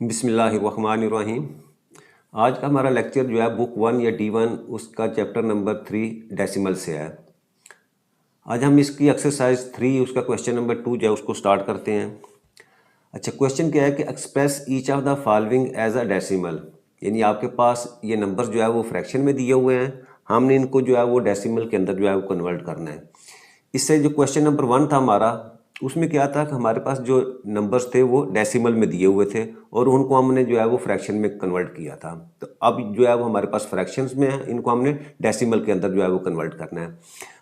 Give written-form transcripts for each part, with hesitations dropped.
बिस्मिल्लाहिर्रहमानिर्रहीम। आज का हमारा लेक्चर जो है बुक 1 या D1 उसका चैप्टर नंबर 3 डेसिमल से है। आज हम इसकी एक्सरसाइज 3 उसका क्वेश्चन नंबर 2 जो है उसको स्टार्ट करते हैं। अच्छा, क्वेश्चन क्या है कि express each of the following as a decimal, यानी आपके पास ये नंबर जो है वो फ्रैक्शन में दिए हुए हैं, हमने इनको जो है वो डेसिमल के अंदर जो है वो कन्वर्ट करना है। इससे जो क्वेश्चन नंबर 1 था हमारा, उसमें क्या था कि हमारे पास जो नंबर्स थे वो डेसिमल में दिए हुए थे और उनको हमने जो है वो फ्रैक्शन में कन्वर्ट किया था। तो अब जो है वो हमारे पास फ्रैक्शंस में है, इनको हमने डेसिमल के अंदर जो है वो कन्वर्ट करना है।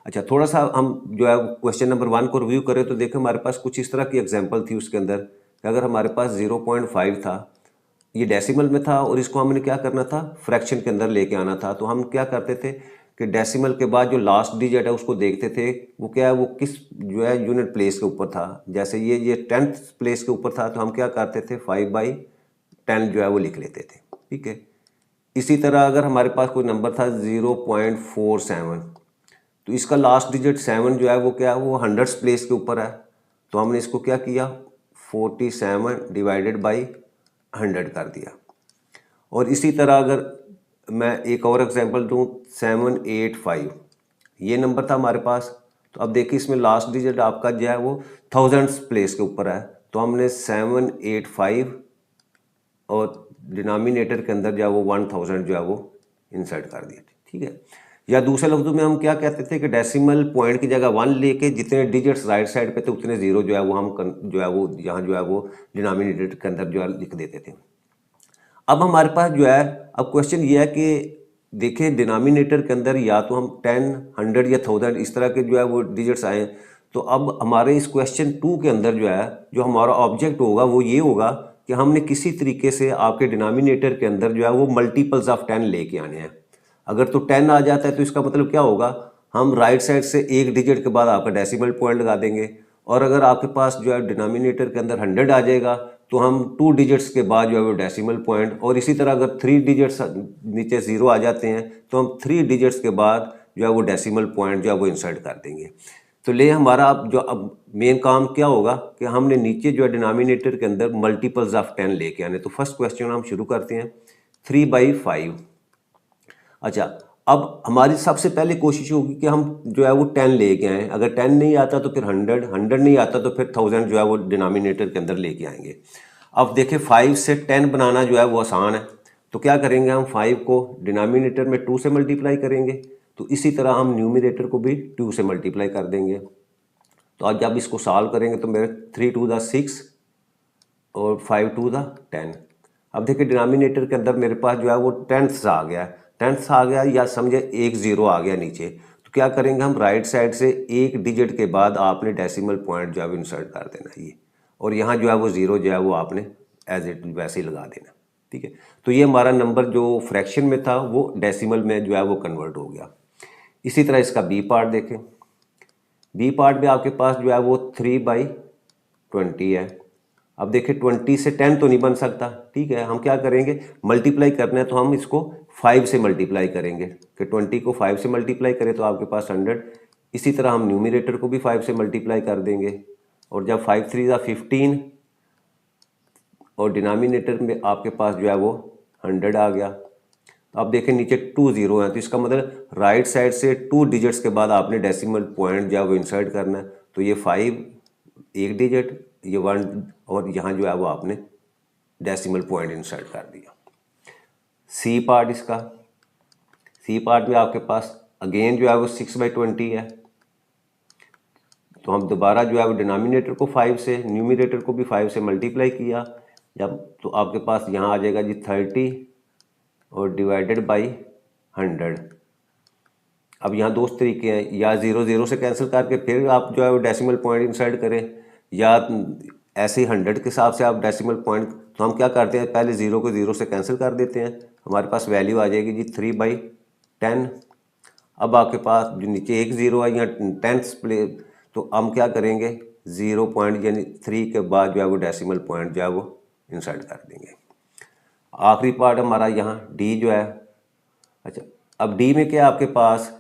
अच्छा, थोड़ा सा हम जो है क्वेश्चन नंबर 1 को रिव्यू करें तो देखें हमारे पास कुछ इस तरह की एग्जाम्पल थी उसके अंदर कि अगर हमारे पास 0.5 था, ये डेसिमल में था और इसको हमने क्या करना था, फ्रैक्शन के अंदर लेके आना था। तो हम क्या करते थे कि डेसिमल के बाद जो लास्ट डिजिट है उसको देखते थे वो क्या है, वो किस जो है यूनिट प्लेस के ऊपर था। जैसे ये 10th प्लेस के ऊपर था तो हम क्या करते थे 5/10 जो है वो लिख लेते थे। ठीक है, इसी तरह अगर हमारे पास कोई नंबर था 0.47, तो इसका लास्ट डिजिट 7 जो है वो क्या है, वो हंड्रेड्स प्लेस के ऊपर है। तो हमने इसको क्या किया, 47/100 कर दिया। और इसी तरह अगर मैं एक और एग्जांपल दूं, 785 ये नंबर था हमारे पास। तो अब देखिए इसमें लास्ट डिजिट आपका जो है वो थाउजेंड्स प्लेस के ऊपर है, तो हमने 785 और डिनोमिनेटर के अंदर जो है वो 1000 जो है वो इंसर्ट कर दिया। ठीक है, या दूसरे लफ्ज़ों में हम क्या कहते थे कि डेसिमल पॉइंट की जगह 1 लेके जितने डिजिट्स राइट साइड पे थे उतने जीरो जो है वो हम जो है वो यहाँ जो है वो डिनोमिनेटर के अंदर जो है लिख देते थे। अब हमारे पास जो है, अब क्वेश्चन ये है कि देखें डिनोमिनेटर के अंदर या तो हम 10, 100 या 1000 इस तरह के जो है वो डिजिट्स आए। तो अब हमारे इस क्वेश्चन 2 के अंदर जो है, जो हमारा ऑब्जेक्ट होगा वो ये होगा कि हमने किसी तरीके से आपके डिनोमिनेटर के अंदर जो है वो मल्टीपल्स ऑफ 10 लेके आने हैं। अगर तो 10 आ जाता है तो इसका मतलब क्या होगा, हम राइट साइड से एक डिजिट के बाद आपका डेसिमल पॉइंट लगा देंगे। और अगर आपके पास जो है डिनोमिनेटर के अंदर 100 आ जाएगा तो हम 2 डिजिट्स के बाद जो है वो डेसिमल पॉइंट, और इसी तरह अगर 3 डिजिट्स नीचे 0 आ जाते हैं तो हम 3 डिजिट्स के बाद जो है वो डेसिमल पॉइंट जो है वो इंसर्ट कर देंगे। तो ले हमारा अब मेन काम क्या होगा कि हमने नीचे जो है डिनोमिनेटर के अंदर मल्टीपल्स ऑफ 10 लेके आने। तो फर्स्ट क्वेश्चन हम शुरू करते हैं 3/5। अच्छा, अब हमारी सबसे पहले कोशिश होगी कि हम जो है वो 10 लेके आएँ। अगर 10 नहीं आता तो फिर 100, 100 नहीं आता तो फिर 1000 जो है वो डिनोमिनेटर के अंदर लेके आएंगे। अब देखिए 5 से 10 बनाना जो है वो आसान है। तो क्या करेंगे, हम 5 को डिनोमिनेटर में 2 से मल्टीप्लाई करेंगे, तो इसी तरह हम न्यूमिनेटर को भी 2 से मल्टीप्लाई कर देंगे। तो आज जब इसको सॉल्व करेंगे तो मेरे 3 टू द 6 और 5 टू द 10। अब देखिए डिनोमिनेटर के अंदर मेरे पास जो है वो टेंथ्स आ गया, टेंथ्स आ गया या समझे एक ज़ीरो आ गया नीचे। तो क्या करेंगे, हम राइट साइड से एक डिजिट के बाद आपने डेसिमल पॉइंट जो है वो इंसर्ट कर देना ये, और यहाँ जो है वो ज़ीरो जो है वो आपने एज इट वैसे ही लगा देना। ठीक है, तो ये हमारा नंबर जो फ्रैक्शन में था वो डेसिमल में जो है वो कन्वर्ट हो गया। इसी तरह इसका बी पार्ट देखें। बी पार्ट में आपके पास जो है वो 3/20 है। अब देखिए 20 से 10 तो नहीं बन सकता। ठीक है, हम क्या करेंगे, मल्टीप्लाई करना है तो हम इसको 5 से मल्टीप्लाई करेंगे कि 20 को 5 से मल्टीप्लाई करें तो आपके पास 100। इसी तरह हम न्यूमिनेटर को भी 5 से मल्टीप्लाई कर देंगे, और जब 5 3 ज़ा 15 और डिनोमिनेटर में आपके पास जो है वो 100 आ गया। अब देखें नीचे 2 ज़ीरो हैं, तो इसका मतलब राइट साइड से 2 डिजिट्स के बाद आपने डेसिमल पॉइंट जो है वो इंसर्ट करना है। तो ये 5 एक डिजिट, ये 1, और यहाँ जो है वो आपने डेसिमल पॉइंट इंसर्ट कर दिया। सी पार्ट इसका, सी पार्ट में आपके पास अगेन जो है वो 6/20 है। तो हम दोबारा जो है वो डिनोमिनेटर को 5 से, न्यूमिनेटर को भी 5 से मल्टीप्लाई किया जब, तो आपके पास यहाँ आ जाएगा जी 30 और डिवाइडेड बाई 100। अब यहाँ दो तरीके हैं, या 0 0 से कैंसिल करके फिर आप जो है वो डेसिमल पॉइंट इंसर्ट करें, या ऐसे ही 100 के हिसाब से आप डेसिमल पॉइंट। तो हम क्या करते हैं, पहले 0 को 0 से कैंसिल कर देते हैं, हमारे पास वैल्यू आ जाएगी जी 3/10। अब आपके पास जो नीचे एक ज़ीरो है या 10th प्ले, तो हम क्या करेंगे 0 पॉइंट यानी 3 के बाद जो है वो डेसिमल पॉइंट जो है वो इंसर्ट कर देंगे। आखिरी पार्ट हमारा यहाँ डी जो है। अच्छा, अब डी में क्या आपके पास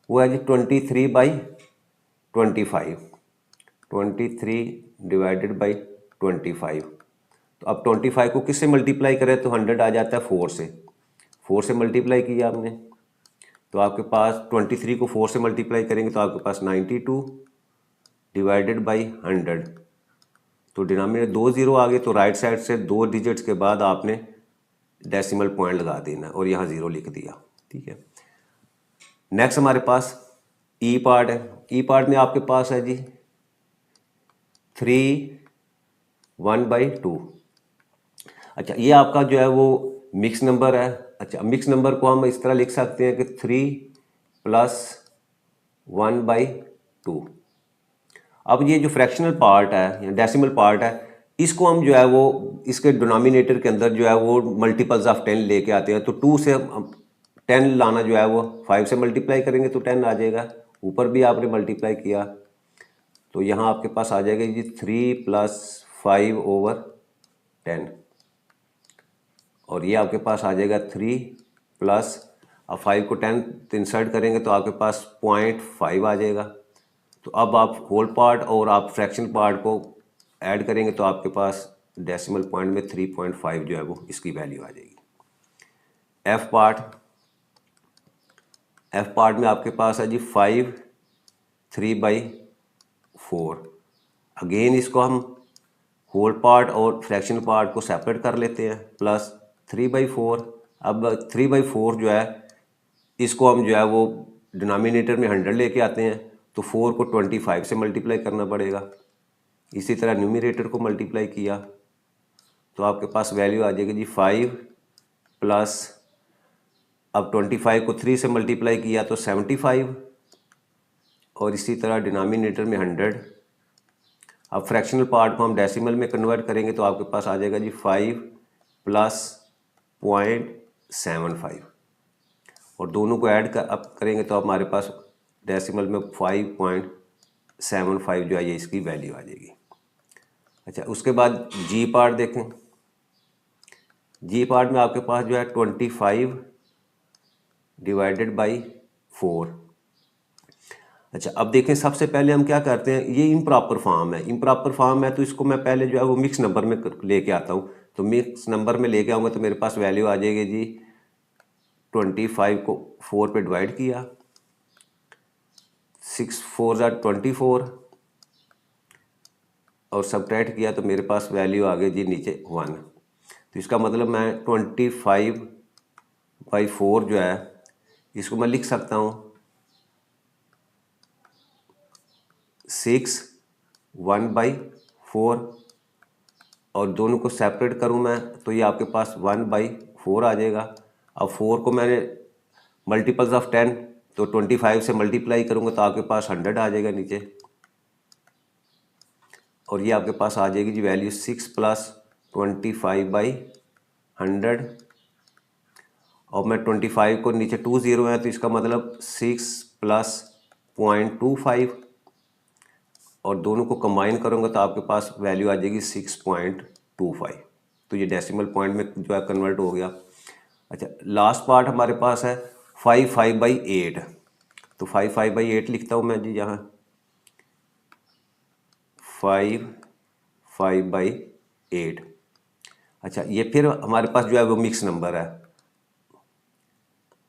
वो है जी 23/25, 23 डिवाइडेड बाई 25। तो अब 25 को किससे मल्टीप्लाई करें तो 100 आ जाता है 4 से मल्टीप्लाई किया आपने तो आपके पास 23 को 4 से मल्टीप्लाई करेंगे तो आपके पास 92 डिवाइडेड बाई 100। तो डिनोमिनेटर 2 जीरो आ गए तो राइट साइड से 2 डिजिट्स के बाद आपने डेसिमल पॉइंट लगा देना और यहाँ 0 लिख दिया। ठीक है, नेक्स्ट हमारे पास ई पार्ट है। ई पार्ट में आपके पास है जी 3 1/2। अच्छा, ये आपका जो है वो मिक्स नंबर है। अच्छा, मिक्स नंबर को हम इस तरह लिख सकते हैं कि 3 + 1/2। अब ये जो फ्रैक्शनल पार्ट है या डेसिमल पार्ट है इसको हम जो है वो इसके डिनोमिनेटर के अंदर जो है वो मल्टीपल्स ऑफ 10 लेके आते हैं। तो 2 से 10 लाना जो है वो 5 से मल्टीप्लाई करेंगे तो 10 आ जाएगा। ऊपर भी आपने मल्टीप्लाई किया तो यहाँ आपके पास आ जाएगा जी 3 + 5/10 और ये आपके पास आ जाएगा 3 प्लस अब 5 को 10 इंसर्ट करेंगे तो आपके पास 0.5 आ जाएगा। तो अब आप होल पार्ट और आप फ्रैक्शन पार्ट को ऐड करेंगे तो आपके पास डेसिमल पॉइंट में 3.5 जो है वो इसकी वैल्यू आ जाएगी। एफ पार्ट में आपके पास है जी 5 3/4। अगेन इसको हम होल पार्ट और फ्रैक्शन पार्ट को सेपरेट कर लेते हैं प्लस 3/4। अब 3/4 जो है इसको हम जो है वो डिनोमिनेटर में 100 लेके आते हैं तो 4 को 25 से मल्टीप्लाई करना पड़ेगा। इसी तरह न्यूमरेटर को मल्टीप्लाई किया तो आपके पास वैल्यू आ जाएगी जी 5 प्लस अब 25 को 3 से मल्टीप्लाई किया तो 75 और इसी तरह डिनोमिनेटर में 100। अब फ्रैक्शनल पार्ट को हम डेसिमल में कन्वर्ट करेंगे तो आपके पास आ जाएगा जी 5 + 0.75 और दोनों को ऐड अप करेंगे तो हमारे पास डेसिमल में 5.75 जो है ये इसकी वैल्यू आ जाएगी। अच्छा, उसके बाद जी पार्ट देखें। जी पार्ट में आपके पास जो है 25 डिवाइडेड बाई 4। अच्छा, अब देखें सबसे पहले हम क्या करते हैं, ये इम्प्रॉपर फॉर्म है। इम्प्रॉपर फॉर्म है तो इसको मैं पहले जो है वो मिक्स नंबर में लेके आता हूँ। तो मिक्स नंबर में लेके आऊँगा तो मेरे पास वैल्यू आ जाएगी जी 25 को 4 पे डिवाइड किया 6 4 = 24 और सब्ट्रैक्ट किया तो मेरे पास वैल्यू आ गई जी नीचे 1। तो इसका मतलब मैं 25/4 जो है इसको मैं लिख सकता हूँ 6 1/4 और दोनों को सेपरेट करूँ मैं तो ये आपके पास 1/4 आ जाएगा। अब 4 को मैंने मल्टीपल्स ऑफ 10 तो 25 से मल्टीप्लाई करूँगा तो आपके पास 100 आ जाएगा नीचे और ये आपके पास आ जाएगी जी वैल्यू 6 + 25/100 और मैं 25 को नीचे 2 0 है तो इसका मतलब 6 + 0.25 और दोनों को कंबाइन करूँगा तो आपके पास वैल्यू आ जाएगी 6.25। तो ये डेसिमल पॉइंट में जो है कन्वर्ट हो गया। अच्छा, लास्ट पार्ट हमारे पास है 5/8। तो 5/8 लिखता हूँ मैं जी यहाँ 5/8। अच्छा, ये फिर हमारे पास जो है वो मिक्स नंबर है।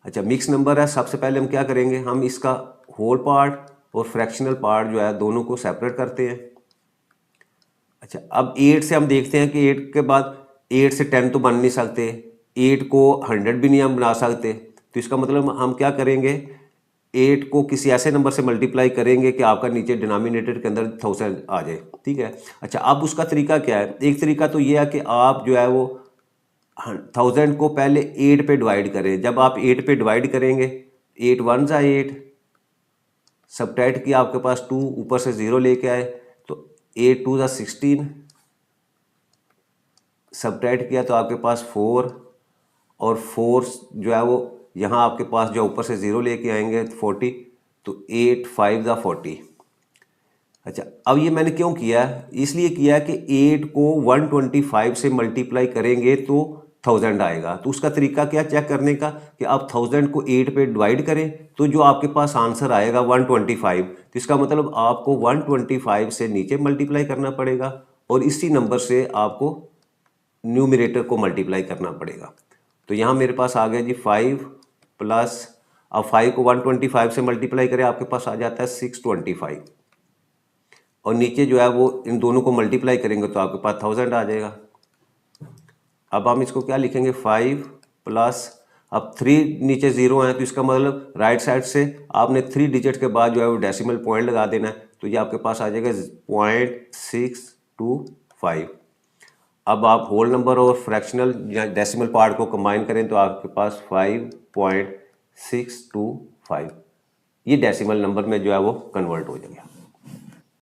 अच्छा, मिक्स नंबर है, सबसे पहले हम क्या करेंगे, हम इसका होल पार्ट और फ्रैक्शनल पार्ट जो है दोनों को सेपरेट करते हैं। अच्छा, अब 8 से हम देखते हैं कि 8 के बाद 8 से 10 तो बन नहीं सकते, 8 को 100 भी नहीं हम बना सकते। तो इसका मतलब हम क्या करेंगे, 8 को किसी ऐसे नंबर से मल्टीप्लाई करेंगे कि आपका नीचे डिनोमिनेटर के अंदर 1000 आ जाए। ठीक है। अच्छा, अब उसका तरीका क्या है, एक तरीका तो ये है कि आप जो है वो 1000 को पहले 8 पे डिवाइड करें। जब आप 8 पे डिवाइड करेंगे 8 1 = 8, सब्ट्रैक्ट किया आपके पास 2, ऊपर से 0 लेके आए तो 8 2 = 16, सब्ट्रैक्ट किया तो आपके पास 4 और 4 जो है वो यहाँ आपके पास जो ऊपर से 0 लेके आएंगे 40, तो 8 5 = 40। अच्छा, अब ये मैंने क्यों किया है, इसलिए किया है कि 8 को 125 से मल्टीप्लाई करेंगे तो 1000 आएगा। तो उसका तरीका क्या चेक करने का कि आप 1000 को 8 पे डिवाइड करें तो जो आपके पास आंसर आएगा 125। तो इसका मतलब आपको 125 से नीचे मल्टीप्लाई करना पड़ेगा और इसी नंबर से आपको न्यूमरेटर को मल्टीप्लाई करना पड़ेगा। तो यहाँ मेरे पास आ गया जी 5 प्लस, अब 5 को 125 से मल्टीप्लाई करें आपके पास आ जाता है 625, और नीचे जो है वो इन दोनों को मल्टीप्लाई करेंगे तो आपके पास 1000 आ जाएगा। अब हम इसको क्या लिखेंगे 5 प्लस, अब 3 नीचे 0 है तो इसका मतलब राइट साइड से आपने 3 डिजिट के बाद जो है वो डेसिमल पॉइंट लगा देना है, तो ये आपके पास आ जाएगा 0.625। अब आप होल नंबर और फ्रैक्शनल या डेसिमल पार्ट को कंबाइन करें तो आपके पास 5.625 ये डेसिमल नंबर में जो है वो कन्वर्ट हो जाएगा।